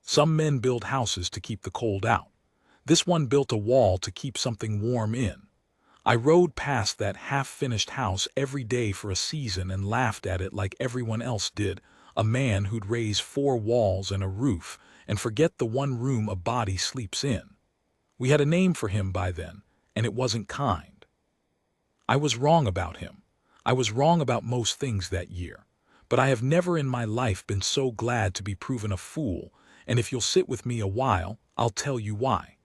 Some men build houses to keep the cold out. This one built a wall to keep something warm in. I rode past that half-finished house every day for a season and laughed at it like everyone else did, a man who'd raise 4 walls and a roof and forget the one room a body sleeps in. We had a name for him by then, and it wasn't kind. I was wrong about him. I was wrong about most things that year. But I have never in my life been so glad to be proven a fool, and if you'll sit with me a while, I'll tell you why.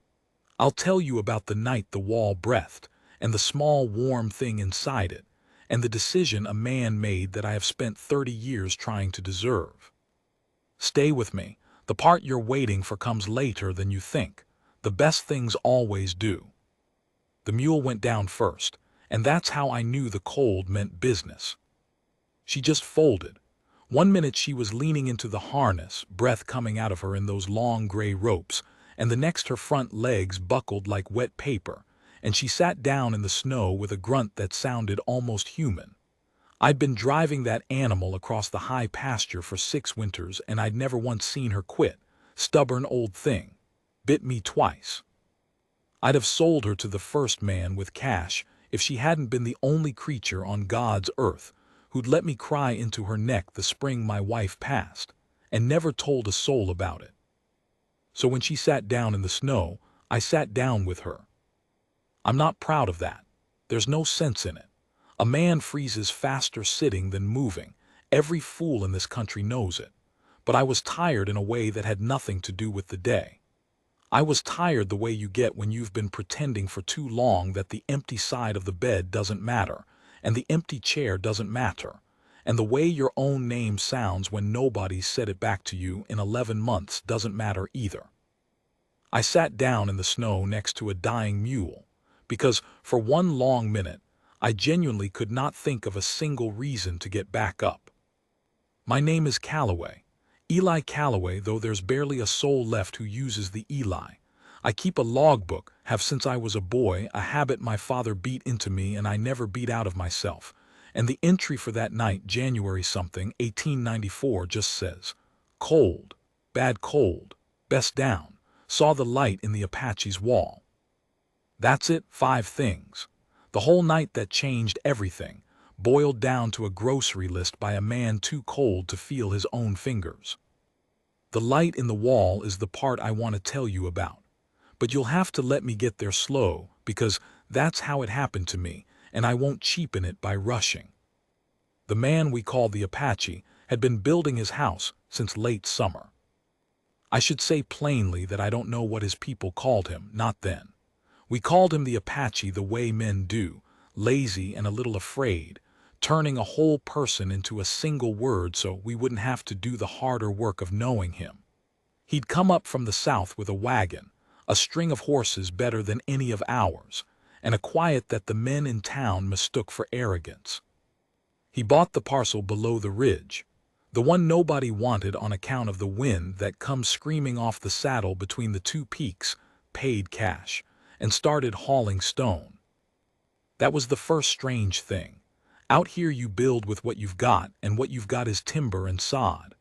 I'll tell you about the night the wall breathed, and the small warm thing inside it, and the decision a man made that I have spent 30 years trying to deserve. Stay with me. The part you're waiting for comes later than you think. The best things always do. The mule went down first, and that's how I knew the cold meant business. She just folded. One minute she was leaning into the harness, breath coming out of her in those long gray ropes, and the next her front legs buckled like wet paper, and she sat down in the snow with a grunt that sounded almost human. I'd been driving that animal across the high pasture for 6 winters, and I'd never once seen her quit. Stubborn old thing. Bit me twice. I'd have sold her to the first man with cash if she hadn't been the only creature on God's earth who'd let me cry into her neck the spring my wife passed, and never told a soul about it. So when she sat down in the snow, I sat down with her. I'm not proud of that. There's no sense in it. A man freezes faster sitting than moving. Every fool in this country knows it. But I was tired in a way that had nothing to do with the day. I was tired the way you get when you've been pretending for too long that the empty side of the bed doesn't matter, and the empty chair doesn't matter, and the way your own name sounds when nobody's said it back to you in 11 months doesn't matter either. I sat down in the snow next to a dying mule, because for one long minute, I genuinely could not think of a single reason to get back up. My name is Calloway. Eli Calloway, though there's barely a soul left who uses the Eli. I keep a logbook, have since I was a boy, a habit my father beat into me and I never beat out of myself. And the entry for that night, January something, 1894, just says, "Cold, bad cold, best down, saw the light in the Apache's wall." That's it, 5 things. The whole night that changed everything, boiled down to a grocery list by a man too cold to feel his own fingers. The light in the wall is the part I want to tell you about. But you'll have to let me get there slow, because that's how it happened to me, and I won't cheapen it by rushing. The man we call the Apache had been building his house since late summer. I should say plainly that I don't know what his people called him, not then. We called him the Apache the way men do, lazy and a little afraid, turning a whole person into a single word so we wouldn't have to do the harder work of knowing him. He'd come up from the south with a wagon, a string of horses better than any of ours, and a quiet that the men in town mistook for arrogance. He bought the parcel below the ridge, the one nobody wanted on account of the wind that comes screaming off the saddle between the 2 peaks, paid cash, and started hauling stone. That was the first strange thing. Out here you build with what you've got, and what you've got is timber and sod.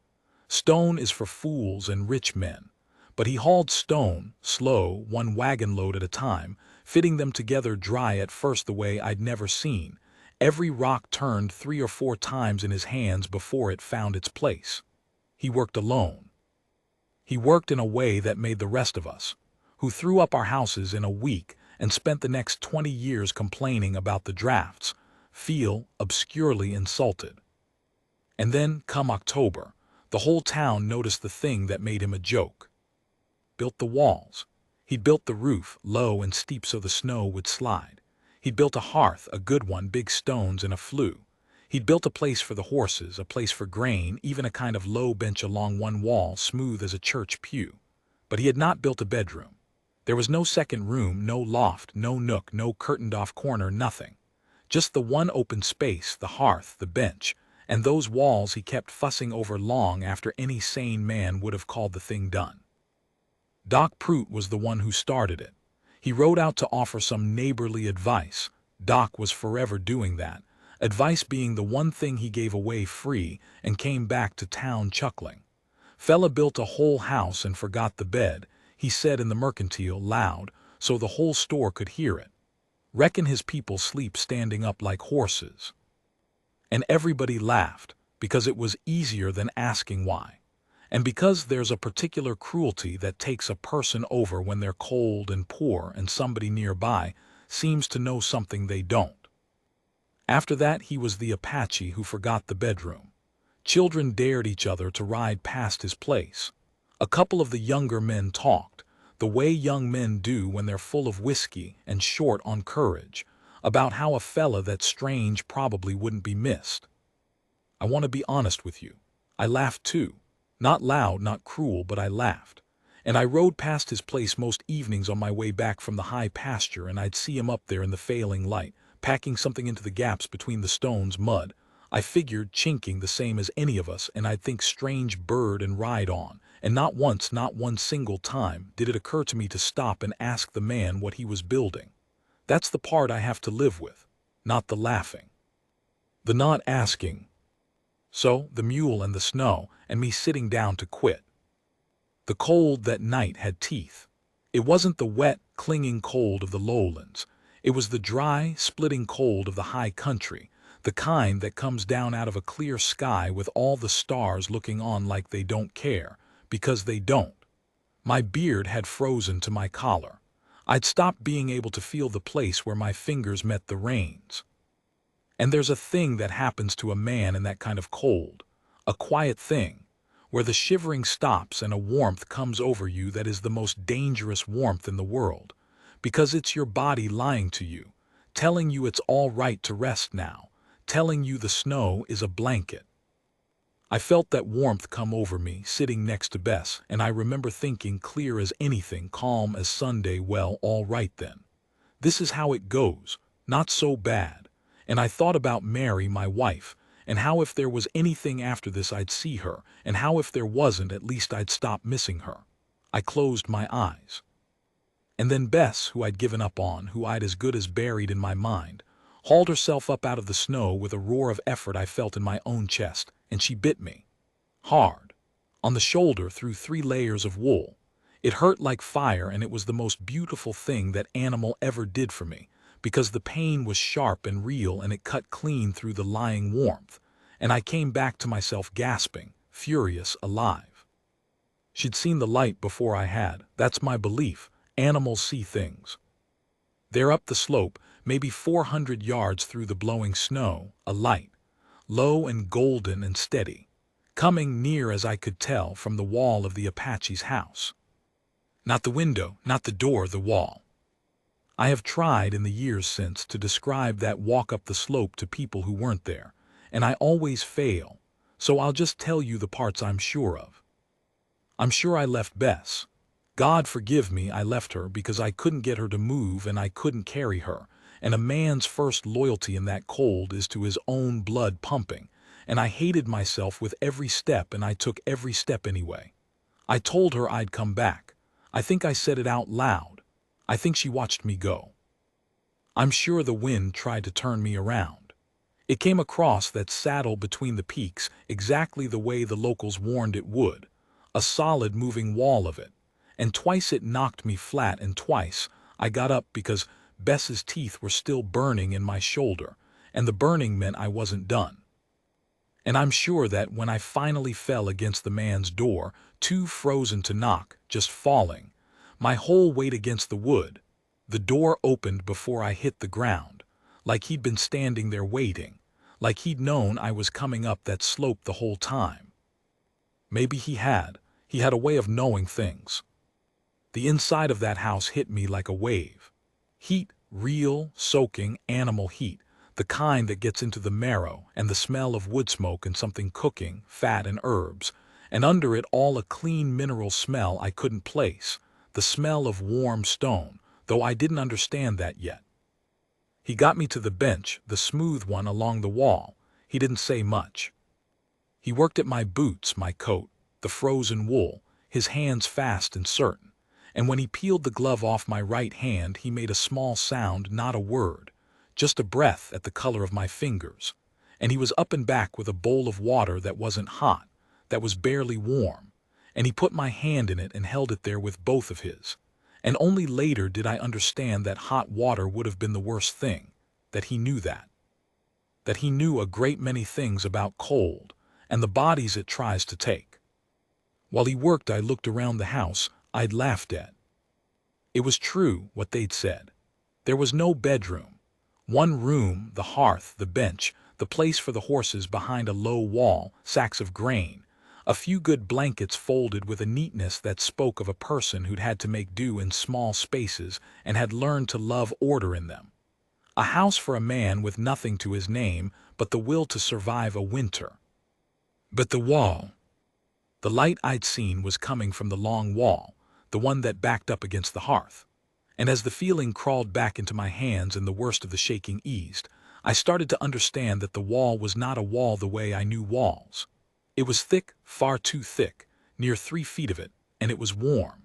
Stone is for fools and rich men. But he hauled stone, slow, 1 wagon load at a time, fitting them together dry at first the way I'd never seen. Every rock turned 3 or 4 times in his hands before it found its place. He worked alone. He worked in a way that made the rest of us, who threw up our houses in a week and spent the next 20 years complaining about the drafts, feel obscurely insulted. And then, come October, the whole town noticed the thing that made him a joke. Built the walls. He'd built the roof, low and steep so the snow would slide. He'd built a hearth, a good one, big stones and a flue. He'd built a place for the horses, a place for grain, even a kind of low bench along one wall, smooth as a church pew. But he had not built a bedroom. There was no second room, no loft, no nook, no curtained-off corner, nothing. Just the one open space, the hearth, the bench, and those walls he kept fussing over long after any sane man would have called the thing done. Doc Prout was the one who started it. He rode out to offer some neighborly advice. Doc was forever doing that, advice being the one thing he gave away free and came back to town chuckling. Fella built a whole house and forgot the bed, he said in the mercantile loud, so the whole store could hear it. Reckon his people sleep standing up like horses. And everybody laughed, because it was easier than asking why. And because there's a particular cruelty that takes a person over when they're cold and poor and somebody nearby seems to know something they don't. After that, he was the Apache who forgot the bedroom. Children dared each other to ride past his place. A couple of the younger men talked, the way young men do when they're full of whiskey and short on courage, about how a fella that's strange probably wouldn't be missed. I want to be honest with you. I laughed too. Not loud, not cruel, but I laughed. And I rode past his place most evenings on my way back from the high pasture, and I'd see him up there in the failing light, packing something into the gaps between the stones, mud. I figured chinking the same as any of us, and I'd think strange bird and ride on. And not once, not one single time, did it occur to me to stop and ask the man what he was building. That's the part I have to live with, not the laughing. The not asking. So, the mule and the snow, and me sitting down to quit. The cold that night had teeth. It wasn't the wet, clinging cold of the lowlands. It was the dry, splitting cold of the high country, the kind that comes down out of a clear sky with all the stars looking on like they don't care, because they don't. My beard had frozen to my collar. I'd stopped being able to feel the place where my fingers met the reins. And there's a thing that happens to a man in that kind of cold, a quiet thing, where the shivering stops and a warmth comes over you that is the most dangerous warmth in the world, because it's your body lying to you, telling you it's all right to rest now, telling you the snow is a blanket. I felt that warmth come over me, sitting next to Bess, and I remember thinking clear as anything, calm as Sunday, well, all right then. This is how it goes, not so bad. And I thought about Mary, my wife, and how if there was anything after this I'd see her, and how if there wasn't at least I'd stop missing her. I closed my eyes. And then Bess, who I'd given up on, who I'd as good as buried in my mind, hauled herself up out of the snow with a roar of effort I felt in my own chest, and she bit me. Hard. On the shoulder through 3 layers of wool. It hurt like fire, and it was the most beautiful thing that animal ever did for me, because the pain was sharp and real and it cut clean through the lying warmth, and I came back to myself gasping, furious, alive. She'd seen the light before I had, that's my belief, animals see things. There up the slope, maybe 400 yards through the blowing snow, a light, low and golden and steady, coming near as I could tell from the wall of the Apache's house. Not the window, not the door, the wall. I have tried in the years since to describe that walk up the slope to people who weren't there, and I always fail, so I'll just tell you the parts I'm sure of. I'm sure I left Bess. God forgive me, I left her because I couldn't get her to move and I couldn't carry her, and a man's first loyalty in that cold is to his own blood pumping, and I hated myself with every step, and I took every step anyway. I told her I'd come back. I think I said it out loud. I think she watched me go. I'm sure the wind tried to turn me around. It came across that saddle between the peaks exactly the way the locals warned it would, a solid moving wall of it, and twice it knocked me flat, and twice I got up because Bess's teeth were still burning in my shoulder, and the burning meant I wasn't done. And I'm sure that when I finally fell against the man's door, too frozen to knock, just falling, my whole weight against the wood, the door opened before I hit the ground, like he'd been standing there waiting, like he'd known I was coming up that slope the whole time. Maybe he had a way of knowing things. The inside of that house hit me like a wave. Heat, real, soaking, animal heat, the kind that gets into the marrow, and the smell of wood smoke and something cooking, fat and herbs, and under it all a clean mineral smell I couldn't place, the smell of warm stone, though I didn't understand that yet. He got me to the bench, the smooth one along the wall. He didn't say much. He worked at my boots, my coat, the frozen wool, his hands fast and certain, and when he peeled the glove off my right hand he made a small sound, not a word, just a breath at the color of my fingers, and he was up and back with a bowl of water that wasn't hot, that was barely warm, and he put my hand in it and held it there with both of his. And only later did I understand that hot water would have been the worst thing, that he knew that. That he knew a great many things about cold, and the bodies it tries to take. While he worked, I looked around the house I'd laughed at. It was true what they'd said. There was no bedroom. One room, the hearth, the bench, the place for the horses behind a low wall, sacks of grain, a few good blankets folded with a neatness that spoke of a person who'd had to make do in small spaces and had learned to love order in them. A house for a man with nothing to his name but the will to survive a winter. But the wall. The light I'd seen was coming from the long wall, the one that backed up against the hearth. And as the feeling crawled back into my hands and the worst of the shaking eased, I started to understand that the wall was not a wall the way I knew walls. It was thick, far too thick, near 3 feet of it, and it was warm.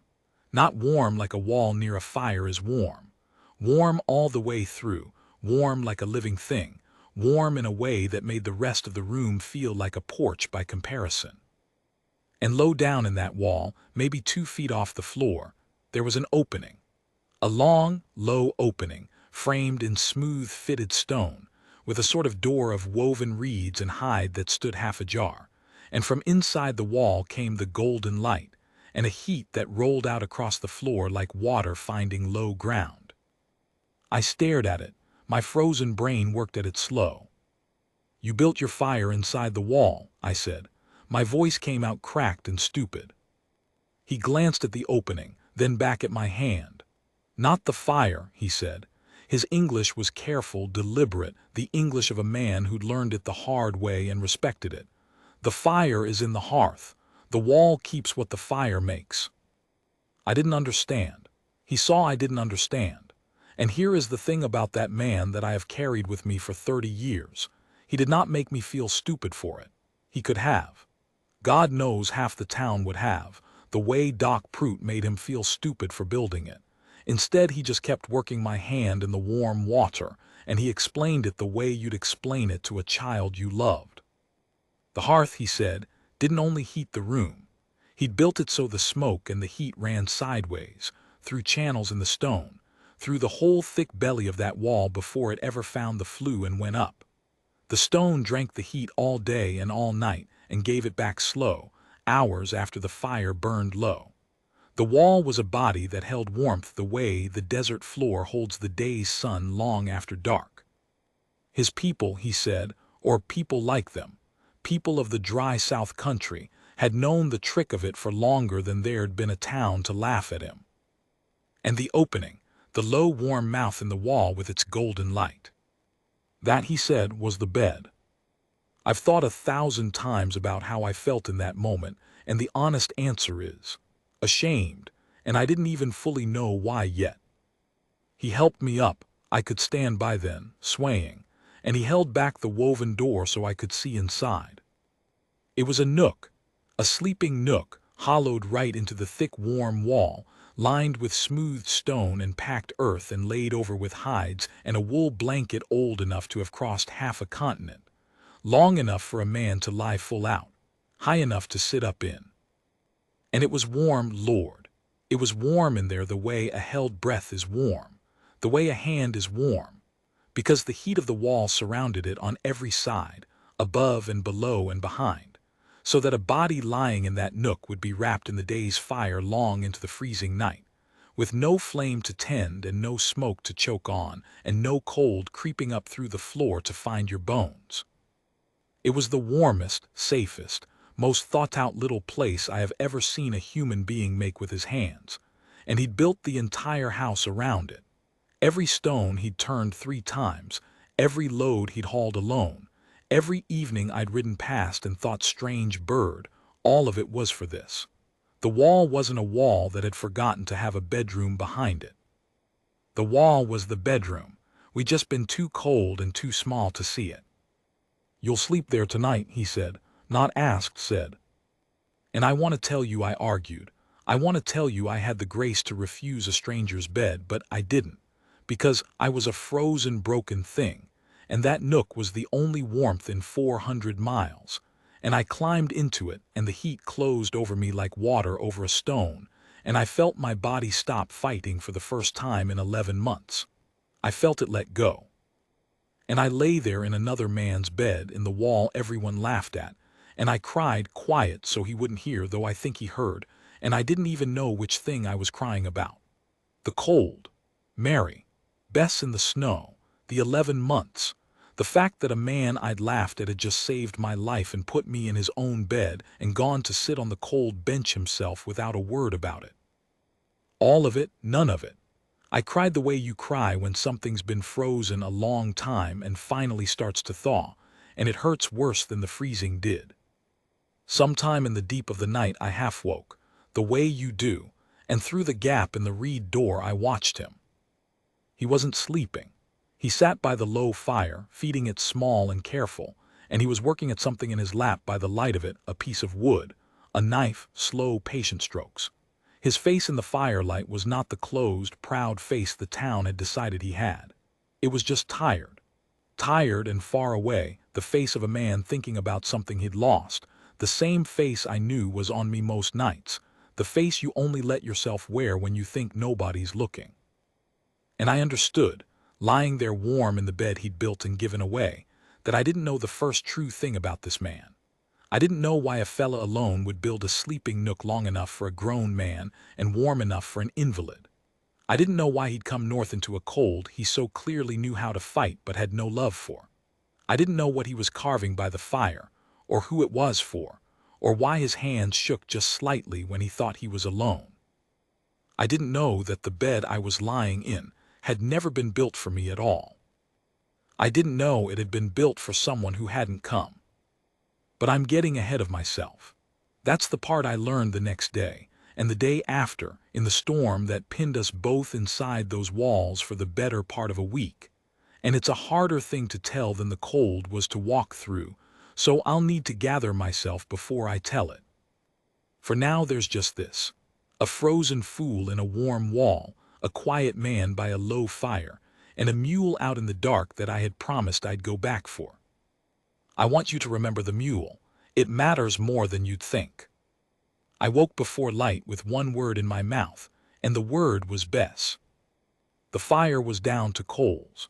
Not warm like a wall near a fire is warm. Warm all the way through, warm like a living thing, warm in a way that made the rest of the room feel like a porch by comparison. And low down in that wall, maybe 2 feet off the floor, there was an opening. A long, low opening, framed in smooth-fitted stone, with a sort of door of woven reeds and hide that stood half ajar, and from inside the wall came the golden light, and a heat that rolled out across the floor like water finding low ground. I stared at it. My frozen brain worked at it slow. "You built your fire inside the wall," I said. My voice came out cracked and stupid. He glanced at the opening, then back at my hand. "Not the fire," he said. His English was careful, deliberate, the English of a man who'd learned it the hard way and respected it. "The fire is in the hearth. The wall keeps what the fire makes." I didn't understand. He saw I didn't understand. And here is the thing about that man that I have carried with me for 30 years. He did not make me feel stupid for it. He could have. God knows half the town would have, the way Doc Prout made him feel stupid for building it. Instead, he just kept working my hand in the warm water, and he explained it the way you'd explain it to a child you loved. The hearth, he said, didn't only heat the room. He'd built it so the smoke and the heat ran sideways, through channels in the stone, through the whole thick belly of that wall before it ever found the flue and went up. The stone drank the heat all day and all night and gave it back slow, hours after the fire burned low. The wall was a body that held warmth the way the desert floor holds the day's sun long after dark. His people, he said, or people like them, people of the dry South Country, had known the trick of it for longer than there'd been a town to laugh at him. And the opening, the low warm mouth in the wall with its golden light. That, he said, was the bed. I've thought 1,000 times about how I felt in that moment, and the honest answer is ashamed, and I didn't even fully know why yet. He helped me up. I could stand by then, swaying, and he held back the woven door so I could see inside. It was a nook, a sleeping nook, hollowed right into the thick warm wall, lined with smooth stone and packed earth and laid over with hides and a wool blanket old enough to have crossed half a continent, long enough for a man to lie full out, high enough to sit up in. And it was warm, Lord. It was warm in there the way a held breath is warm, the way a hand is warm, because the heat of the wall surrounded it on every side, above and below and behind, so that a body lying in that nook would be wrapped in the day's fire long into the freezing night, with no flame to tend and no smoke to choke on and no cold creeping up through the floor to find your bones. It was the warmest, safest, most thought-out little place I have ever seen a human being make with his hands, and he'd built the entire house around it. Every stone he'd turned 3 times, every load he'd hauled alone, every evening I'd ridden past and thought strange bird, all of it was for this. The wall wasn't a wall that had forgotten to have a bedroom behind it. The wall was the bedroom. We'd just been too cold and too small to see it. "You'll sleep there tonight," he said, not asked, said. And I want to tell you I argued. I want to tell you I had the grace to refuse a stranger's bed, but I didn't, because I was a frozen, broken thing, and that nook was the only warmth in 400 miles, and I climbed into it, and the heat closed over me like water over a stone, and I felt my body stop fighting for the first time in 11 months. I felt it let go. And I lay there in another man's bed in the wall everyone laughed at, and I cried quiet so he wouldn't hear, though I think he heard, and I didn't even know which thing I was crying about. The cold, Mary, Bess in the snow, the 11 months, the fact that a man I'd laughed at had just saved my life and put me in his own bed and gone to sit on the cold bench himself without a word about it. All of it, none of it. I cried the way you cry when something's been frozen a long time and finally starts to thaw, and it hurts worse than the freezing did. Sometime in the deep of the night I half woke, the way you do, and through the gap in the reed door I watched him. He wasn't sleeping. He sat by the low fire, feeding it small and careful, and he was working at something in his lap by the light of it, a piece of wood, a knife, slow, patient strokes. His face in the firelight was not the closed, proud face the town had decided he had. It was just tired. Tired and far away, the face of a man thinking about something he'd lost, the same face I knew was on me most nights, the face you only let yourself wear when you think nobody's looking. And I understood, lying there warm in the bed he'd built and given away, that I didn't know the first true thing about this man. I didn't know why a fella alone would build a sleeping nook long enough for a grown man and warm enough for an invalid. I didn't know why he'd come north into a cold he so clearly knew how to fight but had no love for. I didn't know what he was carving by the fire, or who it was for, or why his hands shook just slightly when he thought he was alone. I didn't know that the bed I was lying in had never been built for me at all. I didn't know it had been built for someone who hadn't come. But I'm getting ahead of myself. That's the part I learned the next day, and the day after, in the storm that pinned us both inside those walls for the better part of a week. And it's a harder thing to tell than the cold was to walk through, so I'll need to gather myself before I tell it. For now there's just this: a frozen fool in a warm wall, a quiet man by a low fire, and a mule out in the dark that I had promised I'd go back for. I want you to remember the mule. It matters more than you'd think. I woke before light with one word in my mouth, and the word was Bess. The fire was down to coals.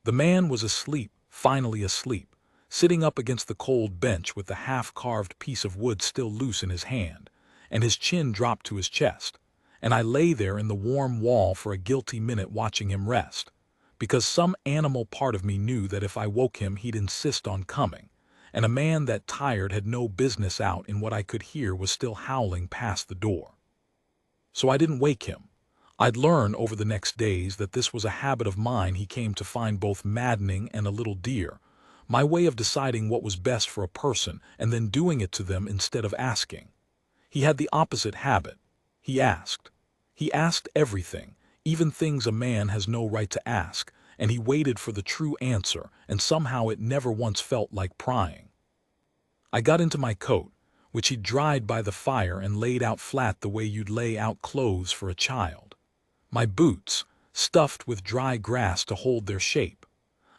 The man was asleep, finally asleep, sitting up against the cold bench with the half-carved piece of wood still loose in his hand, and his chin dropped to his chest, and I lay there in the warm wall for a guilty minute watching him rest, because some animal part of me knew that if I woke him he'd insist on coming, and a man that tired had no business out in what I could hear was still howling past the door. So I didn't wake him. I'd learn over the next days that this was a habit of mine he came to find both maddening and a little dear, my way of deciding what was best for a person and then doing it to them instead of asking. He had the opposite habit. He asked. He asked everything, even things a man has no right to ask, and he waited for the true answer, and somehow it never once felt like prying. I got into my coat, which he'd dried by the fire and laid out flat the way you'd lay out clothes for a child. My boots, stuffed with dry grass to hold their shape.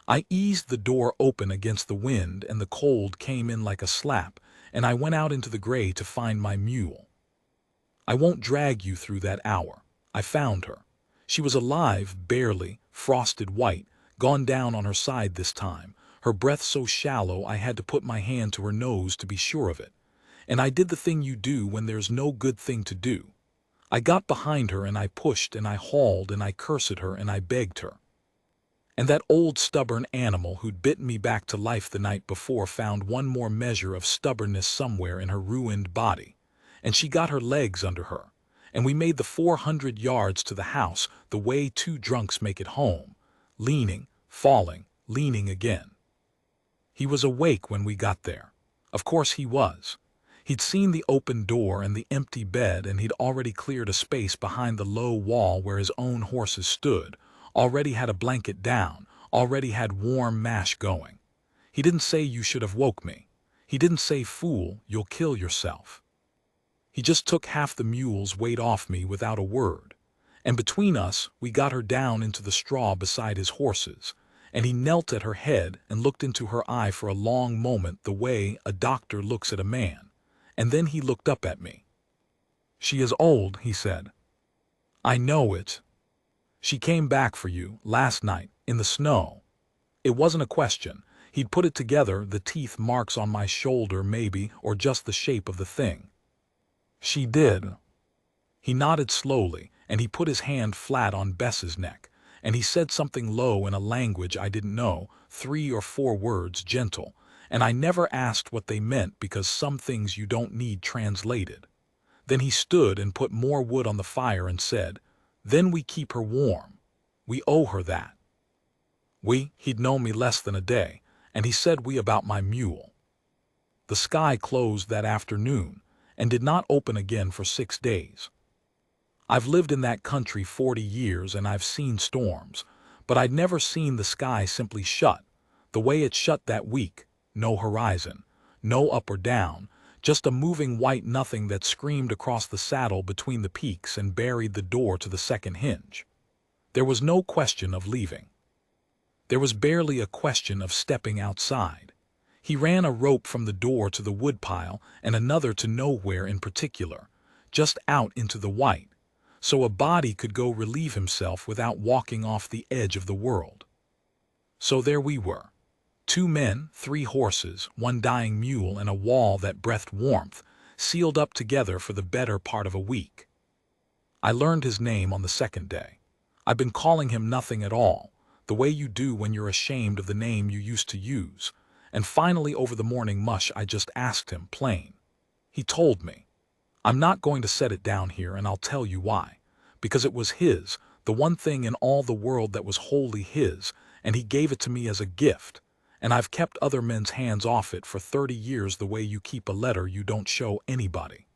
I eased the door open against the wind, and the cold came in like a slap, and I went out into the gray to find my mule. I won't drag you through that hour. I found her. She was alive, barely, frosted white, gone down on her side this time, her breath so shallow I had to put my hand to her nose to be sure of it. And I did the thing you do when there's no good thing to do. I got behind her and I pushed and I hauled and I cursed her and I begged her. And that old stubborn animal who'd bitten me back to life the night before found one more measure of stubbornness somewhere in her ruined body, and she got her legs under her, and we made the 400 yards to the house the way two drunks make it home, leaning, falling, leaning again. He was awake when we got there. Of course he was. He'd seen the open door and the empty bed, and he'd already cleared a space behind the low wall where his own horses stood, already had a blanket down, already had warm mash going. He didn't say you should have woke me. He didn't say, fool, you'll kill yourself. He just took half the mule's weight off me without a word, and between us we got her down into the straw beside his horses, and he knelt at her head and looked into her eye for a long moment the way a doctor looks at a man, and then he looked up at me. "She is old," he said. "I know it. She came back for you, last night, in the snow." It wasn't a question. He'd put it together, the teeth marks on my shoulder maybe, or just the shape of the thing. "She did." He nodded slowly, and he put his hand flat on Bess's neck, and he said something low in a language I didn't know, 3 or 4 words, gentle, and I never asked what they meant because some things you don't need translated. Then he stood and put more wood on the fire and said, "Then we keep her warm. We owe her that." He'd known me less than a day, and he said we about my mule. The sky closed that afternoon and did not open again for 6 days. I've lived in that country 40 years and I've seen storms, but I'd never seen the sky simply shut, the way it shut that week. No horizon, no up or down, just a moving white nothing that screamed across the saddle between the peaks and buried the door to the second hinge. There was no question of leaving. There was barely a question of stepping outside. He ran a rope from the door to the woodpile and another to nowhere in particular, just out into the white, so a body could go relieve himself without walking off the edge of the world. So there we were. 2 men, 3 horses, 1 dying mule, and a wall that breathed warmth, sealed up together for the better part of a week. I learned his name on the 2nd day. I've been calling him nothing at all, the way you do when you're ashamed of the name you used to use, and finally over the morning mush I just asked him, plain. He told me. I'm not going to set it down here, and I'll tell you why. Because it was his, the one thing in all the world that was wholly his, and he gave it to me as a gift, and I've kept other men's hands off it for 30 years the way you keep a letter you don't show anybody.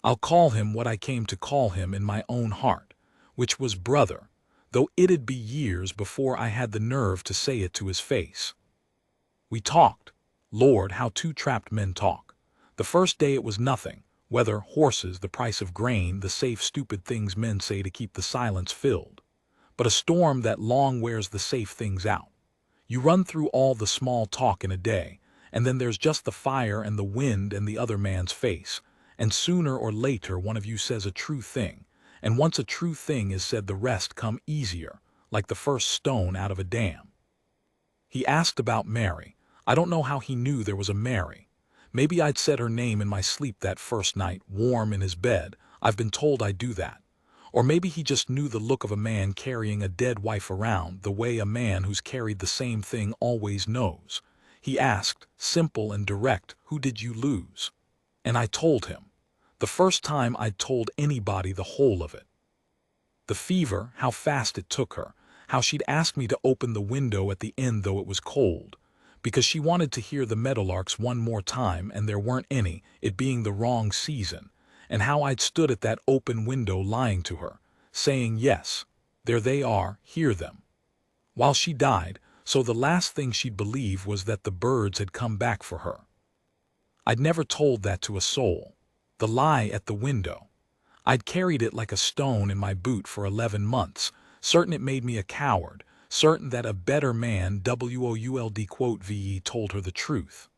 I'll call him what I came to call him in my own heart, which was brother, though it'd be years before I had the nerve to say it to his face. We talked. Lord, how 2 trapped men talk. The first day it was nothing. Weather, horses, the price of grain, the safe stupid things men say to keep the silence filled. But a storm that long wears the safe things out. You run through all the small talk in a day, and then there's just the fire and the wind and the other man's face, and sooner or later one of you says a true thing, and once a true thing is said the rest come easier, like the first stone out of a dam. He asked about Mary. I don't know how he knew there was a Mary. Maybe I'd said her name in my sleep that first night, warm in his bed. I've been told I do that. Or maybe he just knew the look of a man carrying a dead wife around, the way a man who's carried the same thing always knows. He asked, simple and direct, "Who did you lose?" And I told him. The first time I'd told anybody the whole of it. The fever, how fast it took her, how she'd asked me to open the window at the end though it was cold, because she wanted to hear the meadowlarks one more time and there weren't any, it being the wrong season, and how I'd stood at that open window lying to her, saying, "Yes, there they are, hear them." While she died, so the last thing she'd believe was that the birds had come back for her. I'd never told that to a soul. The lie at the window. I'd carried it like a stone in my boot for 11 months, certain it made me a coward, certain that a better man would told her the truth.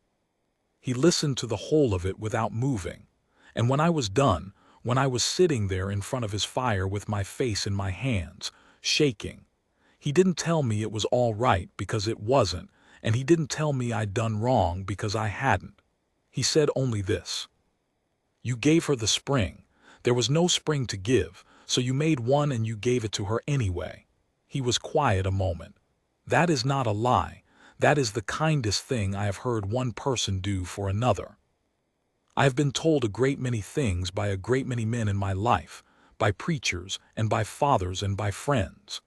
He listened to the whole of it without moving, and when I was done, when I was sitting there in front of his fire with my face in my hands, shaking, he didn't tell me it was all right because it wasn't, and he didn't tell me I'd done wrong because I hadn't. He said only this. "You gave her the spring. There was no spring to give, so you made one and you gave it to her anyway." He was quiet a moment. "That is not a lie. That is the kindest thing I have heard one person do for another. I have been told a great many things by a great many men in my life, by preachers and by fathers and by friends.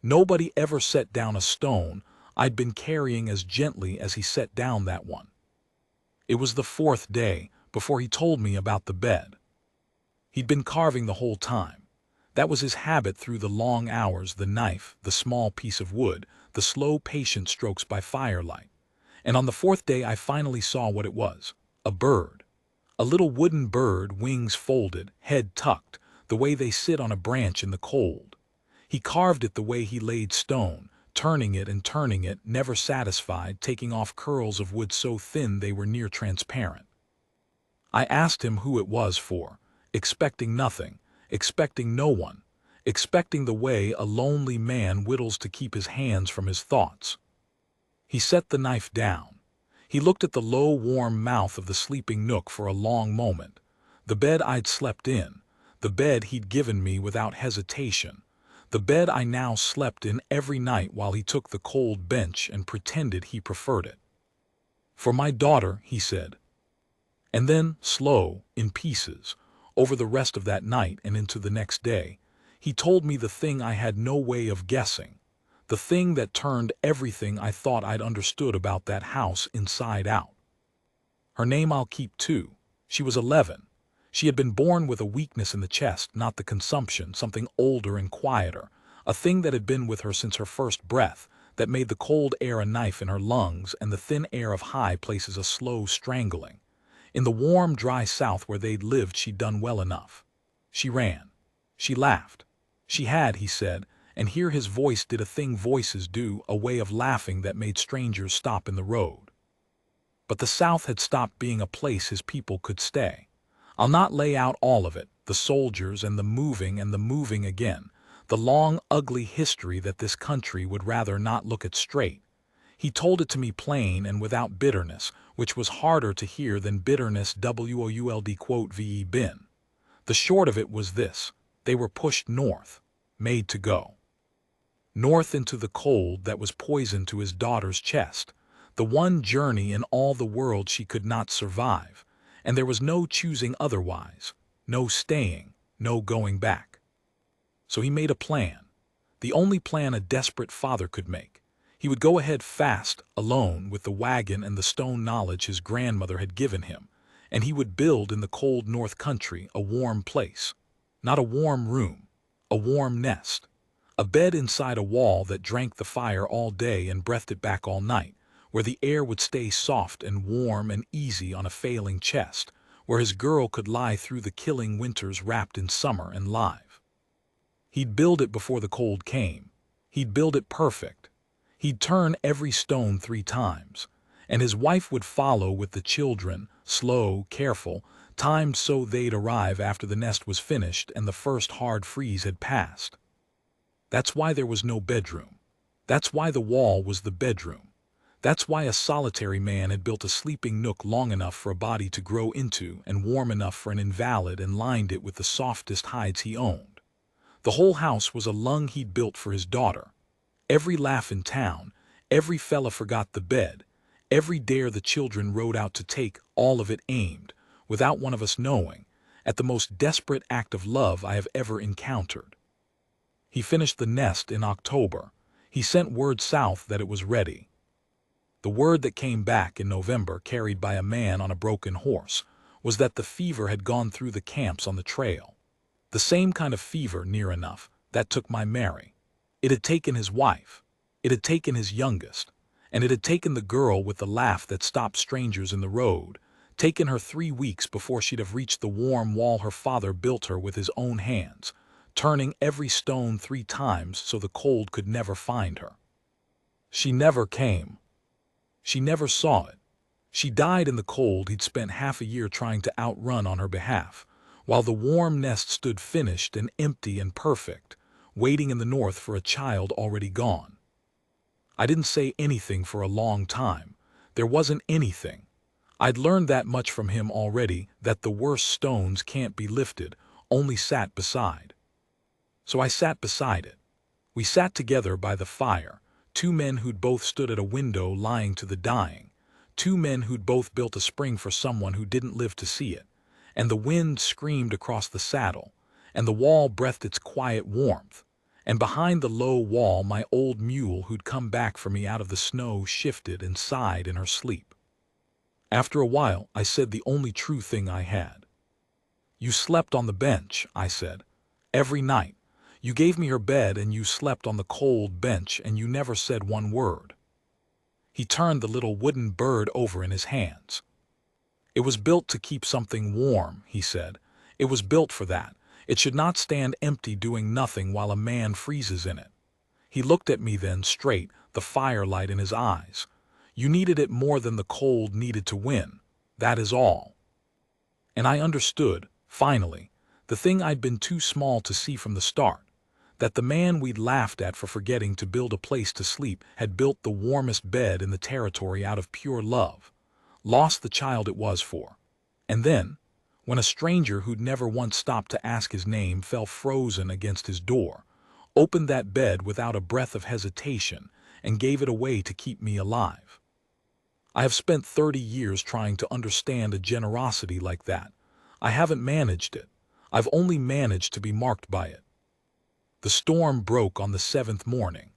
Nobody ever set down a stone I'd been carrying as gently as he set down that one." It was the 4th day before he told me about the bed. He'd been carving the whole time. That was his habit through the long hours, the knife, the small piece of wood, the slow patient strokes by firelight. And on the 4th day I finally saw what it was. A bird. A little wooden bird, wings folded, head tucked, the way they sit on a branch in the cold. He carved it the way he laid stone, turning it, never satisfied, taking off curls of wood so thin they were near transparent. I asked him who it was for, expecting nothing, expecting no one, expecting the way a lonely man whittles to keep his hands from his thoughts. He set the knife down. He looked at the low, warm mouth of the sleeping Nook for a long moment. The bed I'd slept in, the bed he'd given me without hesitation, the bed I now slept in every night while he took the cold bench and pretended he preferred it. "For my daughter," he said. And then, slow, in pieces, over the rest of that night and into the next day, he told me the thing I had no way of guessing, the thing that turned everything I thought I'd understood about that house inside out. Her name I'll keep too. She was 11. She had been born with a weakness in the chest, not the consumption, something older and quieter, a thing that had been with her since her first breath, that made the cold air a knife in her lungs and the thin air of high places a slow strangling. In the warm, dry South where they'd lived she'd done well enough. She ran. She laughed. She had, he said, and here his voice did a thing voices do, a way of laughing that made strangers stop in the road. But the South had stopped being a place his people could stay. I'll not lay out all of it, the soldiers and the moving again, the long, ugly history that this country would rather not look at straight. He told it to me plain and without bitterness, which was harder to hear than bitterness would quote ve been. The short of it was this: they were pushed north, made to go. North into the cold that was poison to his daughter's chest, the one journey in all the world she could not survive, and there was no choosing otherwise, no staying, no going back. So he made a plan, the only plan a desperate father could make. He would go ahead fast, alone, with the wagon and the stone knowledge his grandmother had given him, and he would build in the cold north country a warm place. Not a warm room, a warm nest. A bed inside a wall that drank the fire all day and breathed it back all night, where the air would stay soft and warm and easy on a failing chest, where his girl could lie through the killing winters wrapped in summer and live. He'd build it before the cold came. He'd build it perfect. He'd turn every stone 3 times, and his wife would follow with the children, slow, careful, timed so they'd arrive after the nest was finished and the first hard freeze had passed. That's why there was no bedroom. That's why the wall was the bedroom. That's why a solitary man had built a sleeping nook long enough for a body to grow into and warm enough for an invalid and lined it with the softest hides he owned. The whole house was a lung he'd built for his daughter. Every laugh in town, every fella forgot the bed, every dare the children rode out to take, all of it aimed, without one of us knowing, at the most desperate act of love I have ever encountered. He finished the nest in October. He sent word south that it was ready. The word that came back in November, carried by a man on a broken horse, was that the fever had gone through the camps on the trail. The same kind of fever, near enough, that took my Mary. It had taken his wife, it had taken his youngest, and it had taken the girl with the laugh that stopped strangers in the road, taken her 3 weeks before she'd have reached the warm wall her father built her with his own hands, turning every stone 3 times so the cold could never find her. She never came. She never saw it. She died in the cold he'd spent half a year trying to outrun on her behalf, while the warm nest stood finished and empty and perfect, waiting in the north for a child already gone. I didn't say anything for a long time. There wasn't anything. I'd learned that much from him already, that the worst stones can't be lifted, only sat beside. So I sat beside it. We sat together by the fire, 2 men who'd both stood at a window lying to the dying, 2 men who'd both built a spring for someone who didn't live to see it, and the wind screamed across the saddle, and the wall breathed its quiet warmth, and behind the low wall my old mule who'd come back for me out of the snow shifted and sighed in her sleep. After a while I said the only true thing I had. "You slept on the bench," I said, "every night. You gave me her bed and you slept on the cold bench and you never said one word." He turned the little wooden bird over in his hands. "It was built to keep something warm," he said. "It was built for that. It should not stand empty doing nothing while a man freezes in it." He looked at me then straight, the firelight in his eyes. You needed it more than the cold needed to win. That is all. And I understood, finally, the thing I'd been too small to see from the start, that the man we'd laughed at for forgetting to build a place to sleep had built the warmest bed in the territory out of pure love, lost the child it was for. And then, when a stranger who'd never once stopped to ask his name fell frozen against his door, opened that bed without a breath of hesitation and gave it away to keep me alive. I have spent 30 years trying to understand a generosity like that. I haven't managed it. I've only managed to be marked by it. The storm broke on the 7th morning.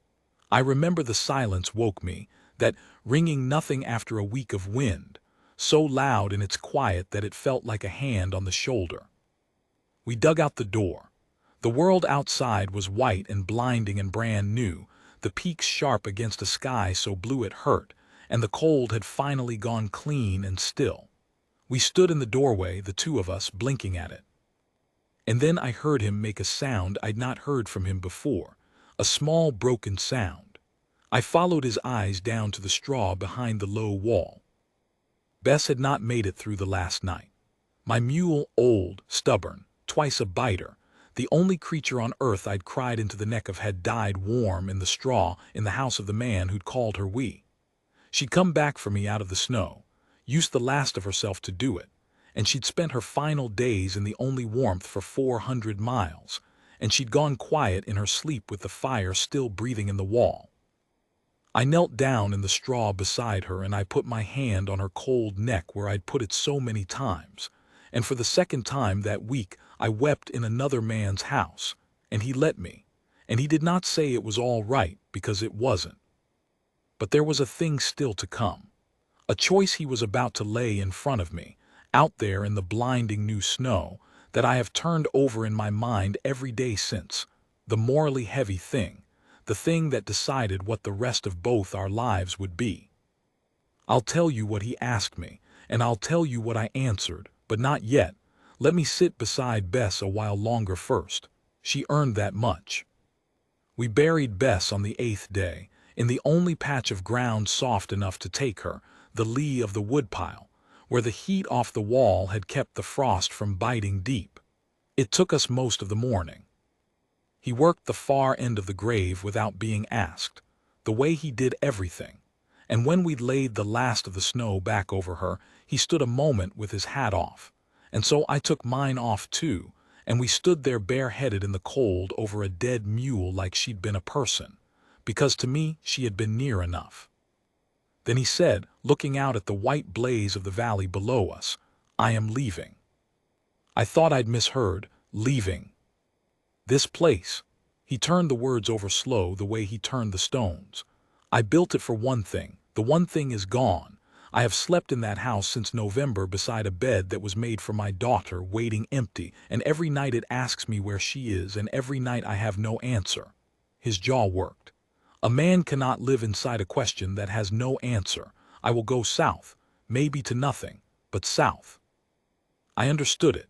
I remember the silence woke me, that ringing nothing after a week of wind, so loud in its quiet that it felt like a hand on the shoulder. We dug out the door. The world outside was white and blinding and brand new, the peaks sharp against a sky so blue it hurt, and the cold had finally gone clean and still. We stood in the doorway, the two of us, blinking at it. And then I heard him make a sound I'd not heard from him before, a small broken sound. I followed his eyes down to the straw behind the low wall. Bess had not made it through the last night. My mule, old, stubborn, twice a biter, the only creature on earth I'd cried into the neck of, had died warm in the straw in the house of the man who'd called her we. She'd come back for me out of the snow, used the last of herself to do it, and she'd spent her final days in the only warmth for 400 miles, and she'd gone quiet in her sleep with the fire still breathing in the wall. I knelt down in the straw beside her and I put my hand on her cold neck where I'd put it so many times, and for the second time that week I wept in another man's house, and he let me, and he did not say it was all right, because it wasn't. But there was a thing still to come, a choice he was about to lay in front of me, out there in the blinding new snow, that I have turned over in my mind every day since, the morally heavy thing, the thing that decided what the rest of both our lives would be. I'll tell you what he asked me, and I'll tell you what I answered, but not yet. Let me sit beside Bess a while longer first. She earned that much. We buried Bess on the 8th day, in the only patch of ground soft enough to take her, the lee of the woodpile, where the heat off the wall had kept the frost from biting deep. It took us most of the morning. He worked the far end of the grave without being asked, the way he did everything, and when we'd laid the last of the snow back over her, he stood a moment with his hat off, and so I took mine off too, and we stood there bareheaded in the cold over a dead mule like she'd been a person, because to me she had been near enough. Then he said, looking out at the white blaze of the valley below us, "I am leaving." I thought I'd misheard, leaving. This place. He turned the words over slow, the way he turned the stones. I built it for one thing. The one thing is gone. I have slept in that house since November beside a bed that was made for my daughter, waiting empty, and every night it asks me where she is, and every night I have no answer. His jaw worked. A man cannot live inside a question that has no answer. I will go south, maybe to nothing, but south. I understood it.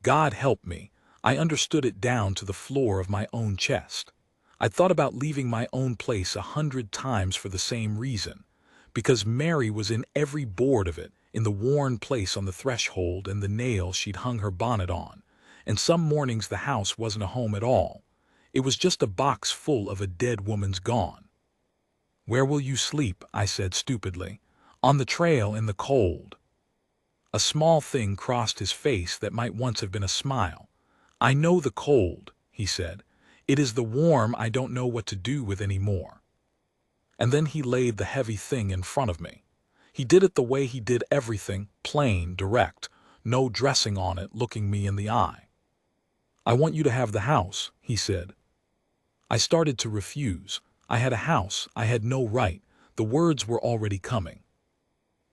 God help me. I understood it down to the floor of my own chest. I'd thought about leaving my own place 100 times for the same reason, because Mary was in every board of it, in the worn place on the threshold and the nail she'd hung her bonnet on, and some mornings the house wasn't a home at all. It was just a box full of a dead woman's gone. "Where will you sleep?" I said stupidly. "On the trail in the cold." A small thing crossed his face that might once have been a smile. "I know the cold," he said. "It is the warm I don't know what to do with any more." And then he laid the heavy thing in front of me. He did it the way he did everything, plain, direct, no dressing on it, looking me in the eye. "I want you to have the house," he said. I started to refuse. I had a house, I had no right. The words were already coming.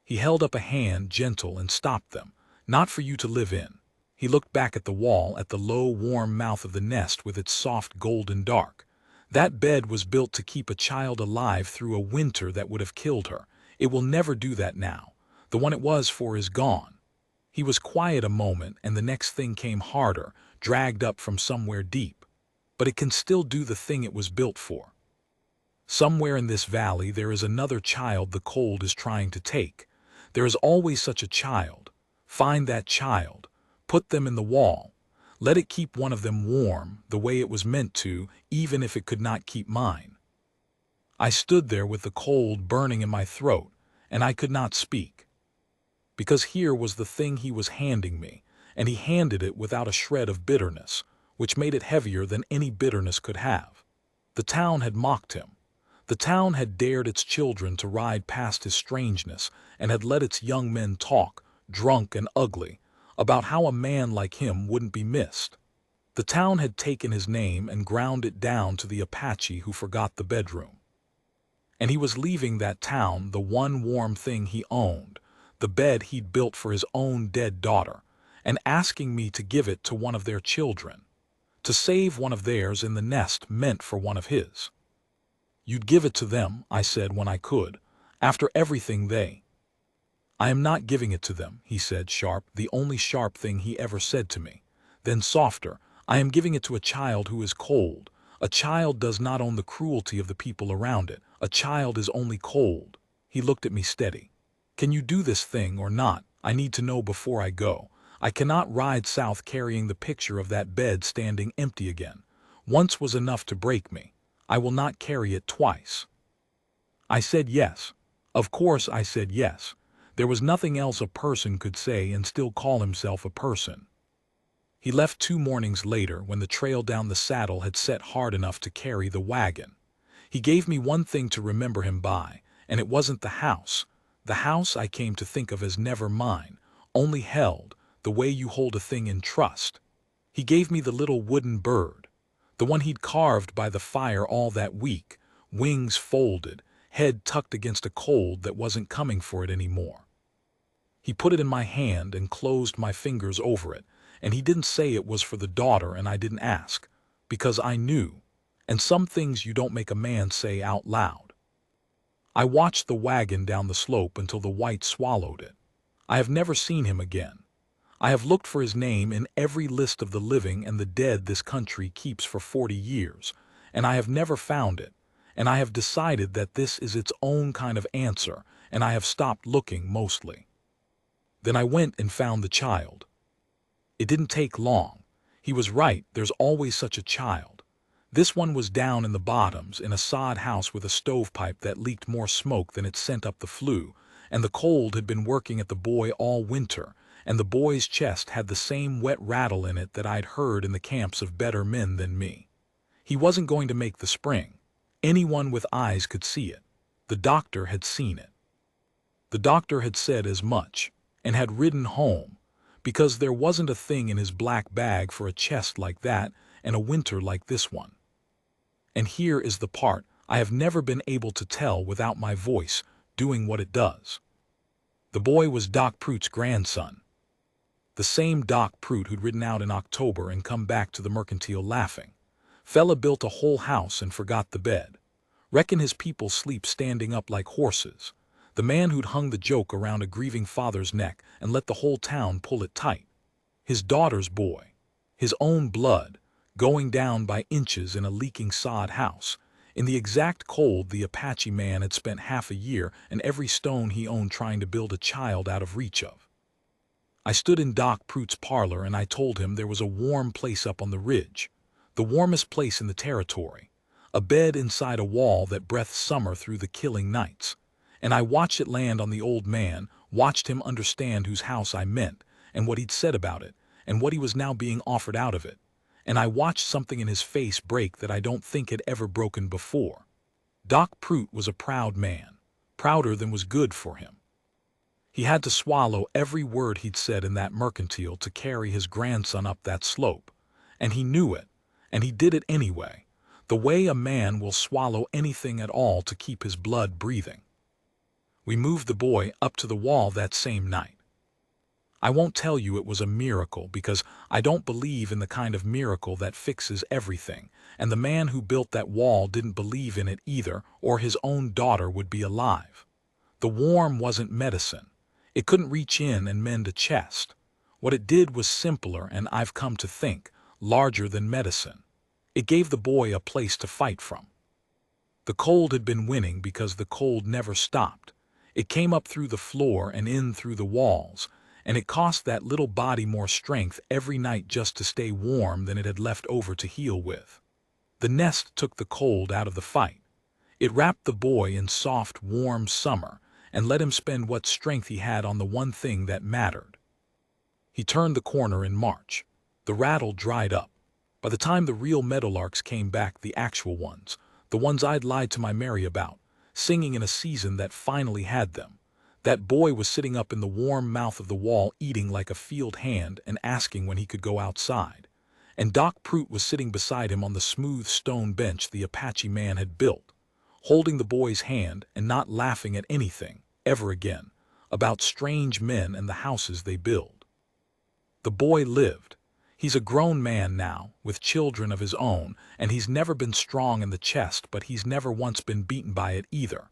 He held up a hand, gentle, and stopped them. "Not for you to live in." He looked back at the wall, at the low, warm mouth of the nest with its soft golden dark. "That bed was built to keep a child alive through a winter that would have killed her. It will never do that now. The one it was for is gone." He was quiet a moment, and the next thing came harder, dragged up from somewhere deep. "But it can still do the thing it was built for." Somewhere in this valley there is another child the cold is trying to take. There is always such a child. Find that child. Put them in the wall. Let it keep one of them warm, the way it was meant to, even if it could not keep mine. I stood there with the cold burning in my throat, and I could not speak. Because here was the thing he was handing me, and he handed it without a shred of bitterness, which made it heavier than any bitterness could have. The town had mocked him. The town had dared its children to ride past his strangeness and had let its young men talk, drunk and ugly, about how a man like him wouldn't be missed. The town had taken his name and ground it down to the Apache who forgot the bedroom. And he was leaving that town the one warm thing he owned, the bed he'd built for his own dead daughter, and asking me to give it to one of their children. To save one of theirs in the nest meant for one of his. You'd give it to them, I said when I could, after everything they... I am not giving it to them, he said sharp, the only sharp thing he ever said to me. Then softer, I am giving it to a child who is cold. A child does not own the cruelty of the people around it. A child is only cold. He looked at me steady. Can you do this thing or not? I need to know before I go. I cannot ride south carrying the picture of that bed standing empty again. Once was enough to break me. I will not carry it twice. I said yes. Of course I said yes. There was nothing else a person could say and still call himself a person. He left 2 mornings later when the trail down the saddle had set hard enough to carry the wagon. He gave me one thing to remember him by, and it wasn't the house. The house I came to think of as never mine, only held, the way you hold a thing in trust. He gave me the little wooden bird, the one he'd carved by the fire all that week, wings folded, head tucked against a cold that wasn't coming for it anymore. He put it in my hand and closed my fingers over it, and he didn't say it was for the daughter and I didn't ask, because I knew, and some things you don't make a man say out loud. I watched the wagon down the slope until the white swallowed it. I have never seen him again. I have looked for his name in every list of the living and the dead this country keeps for 40 years, and I have never found it, and I have decided that this is its own kind of answer, and I have stopped looking mostly. Then I went and found the child. It didn't take long. He was right, there's always such a child. This one was down in the bottoms in a sod house with a stovepipe that leaked more smoke than it sent up the flue, and the cold had been working at the boy all winter, and the boy's chest had the same wet rattle in it that I'd heard in the camps of better men than me. He wasn't going to make the spring. Anyone with eyes could see it. The doctor had seen it. The doctor had said as much, and had ridden home, because there wasn't a thing in his black bag for a chest like that and a winter like this one. And here is the part I have never been able to tell without my voice doing what it does. The boy was Doc Prute's grandson. The same Doc Prute who'd ridden out in October and come back to the mercantile laughing. Fella built a whole house and forgot the bed. Reckon his people sleep standing up like horses. The man who'd hung the joke around a grieving father's neck and let the whole town pull it tight. His daughter's boy. His own blood, going down by inches in a leaking sod house. In the exact cold the Apache man had spent half a year and every stone he owned trying to build a child out of reach of. I stood in Doc Prute's parlor and I told him there was a warm place up on the ridge. The warmest place in the territory. A bed inside a wall that breathed summer through the killing nights. And I watched it land on the old man, watched him understand whose house I meant, and what he'd said about it, and what he was now being offered out of it. And I watched something in his face break that I don't think had ever broken before. Doc Prute was a proud man, prouder than was good for him. He had to swallow every word he'd said in that mercantile to carry his grandson up that slope. And he knew it, and he did it anyway, the way a man will swallow anything at all to keep his blood breathing. We moved the boy up to the wall that same night. I won't tell you it was a miracle because I don't believe in the kind of miracle that fixes everything, and the man who built that wall didn't believe in it either, or his own daughter would be alive. The warm wasn't medicine. It couldn't reach in and mend a chest. What it did was simpler and, I've come to think, larger than medicine. It gave the boy a place to fight from. The cold had been winning because the cold never stopped. It came up through the floor and in through the walls, and it cost that little body more strength every night just to stay warm than it had left over to heal with. The nest took the cold out of the fight. It wrapped the boy in soft, warm summer and let him spend what strength he had on the one thing that mattered. He turned the corner in March. The rattle dried up. By the time the real meadowlarks came back, the actual ones, the ones I'd lied to my Mary about, singing in a season that finally had them, that boy was sitting up in the warm mouth of the wall eating like a field hand and asking when he could go outside. And Doc Prout was sitting beside him on the smooth stone bench the Apache man had built, holding the boy's hand and not laughing at anything, ever again, about strange men and the houses they build. The boy lived. He's a grown man now, with children of his own, and he's never been strong in the chest, but he's never once been beaten by it either.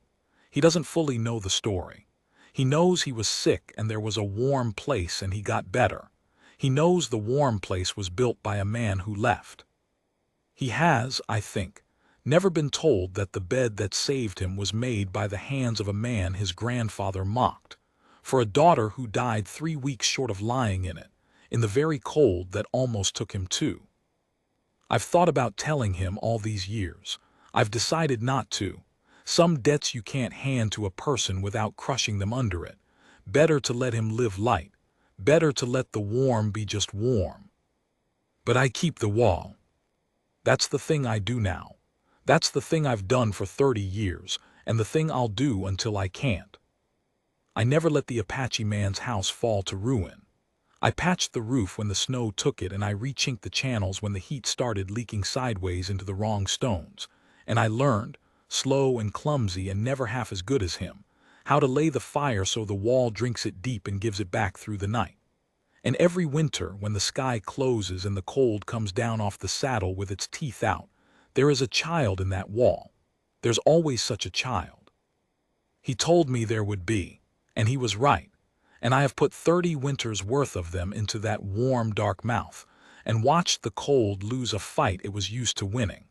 He doesn't fully know the story. He knows he was sick and there was a warm place and he got better. He knows the warm place was built by a man who left. He has, I think, never been told that the bed that saved him was made by the hands of a man his grandfather mocked, for a daughter who died 3 weeks short of lying in the very cold that almost took him too. I've thought about telling him all these years. I've decided not to. Some debts you can't hand to a person without crushing them under it. Better to let him live light. Better to let the warm be just warm. But I keep the wall. That's the thing I do now. That's the thing I've done for 30 years, and the thing I'll do until I can't. I never let the Apache man's house fall to ruin. I patched the roof when the snow took it, and I rechinked the channels when the heat started leaking sideways into the wrong stones. And I learned, slow and clumsy and never half as good as him, how to lay the fire so the wall drinks it deep and gives it back through the night. And every winter, when the sky closes and the cold comes down off the saddle with its teeth out, there is a child in that wall. There's always such a child. He told me there would be, and he was right. And I have put 30 winters' worth of them into that warm, dark mouth, and watched the cold lose a fight it was used to winning.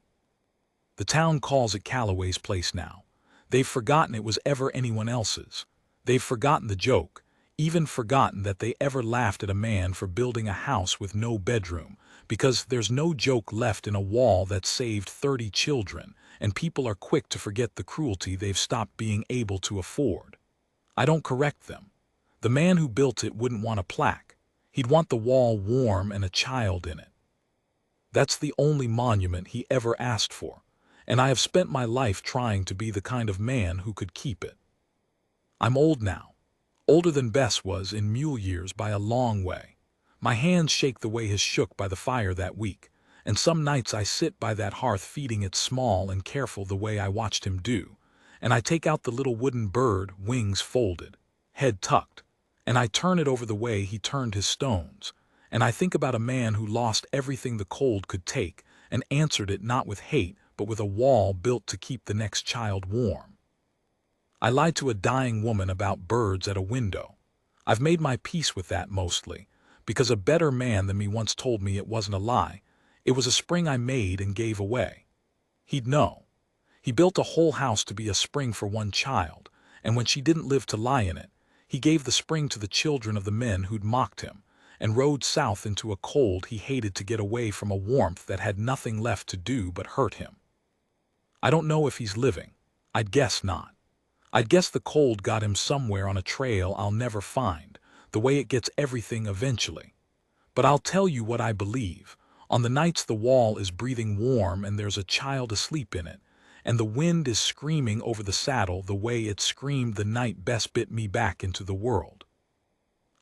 The town calls it Calloway's place now. They've forgotten it was ever anyone else's. They've forgotten the joke, even forgotten that they ever laughed at a man for building a house with no bedroom, because there's no joke left in a wall that saved 30 children, and people are quick to forget the cruelty they've stopped being able to afford. I don't correct them. The man who built it wouldn't want a plaque. He'd want the wall warm and a child in it. That's the only monument he ever asked for, and I have spent my life trying to be the kind of man who could keep it. I'm old now, older than Bess was in mule years by a long way. My hands shake the way his shook by the fire that week, and some nights I sit by that hearth feeding it small and careful the way I watched him do, and I take out the little wooden bird, wings folded, head tucked, and I turn it over the way he turned his stones, and I think about a man who lost everything the cold could take and answered it not with hate but with a wall built to keep the next child warm. I lied to a dying woman about birds at a window. I've made my peace with that mostly, because a better man than me once told me it wasn't a lie. It was a spring I made and gave away. He'd know. He built a whole house to be a spring for one child, and when she didn't live to lie in it, he gave the spring to the children of the men who'd mocked him, and rode south into a cold he hated to get away from a warmth that had nothing left to do but hurt him. I don't know if he's living. I'd guess not. I'd guess the cold got him somewhere on a trail I'll never find, the way it gets everything eventually. But I'll tell you what I believe. On the nights the wall is breathing warm and there's a child asleep in it, and the wind is screaming over the saddle the way it screamed the night Bess bit me back into the world.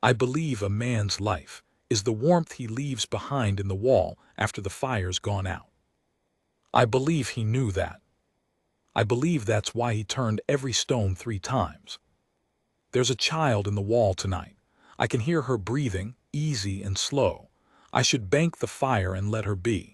I believe a man's life is the warmth he leaves behind in the wall after the fire's gone out. I believe he knew that. I believe that's why he turned every stone 3 times. There's a child in the wall tonight. I can hear her breathing, easy and slow. I should bank the fire and let her be.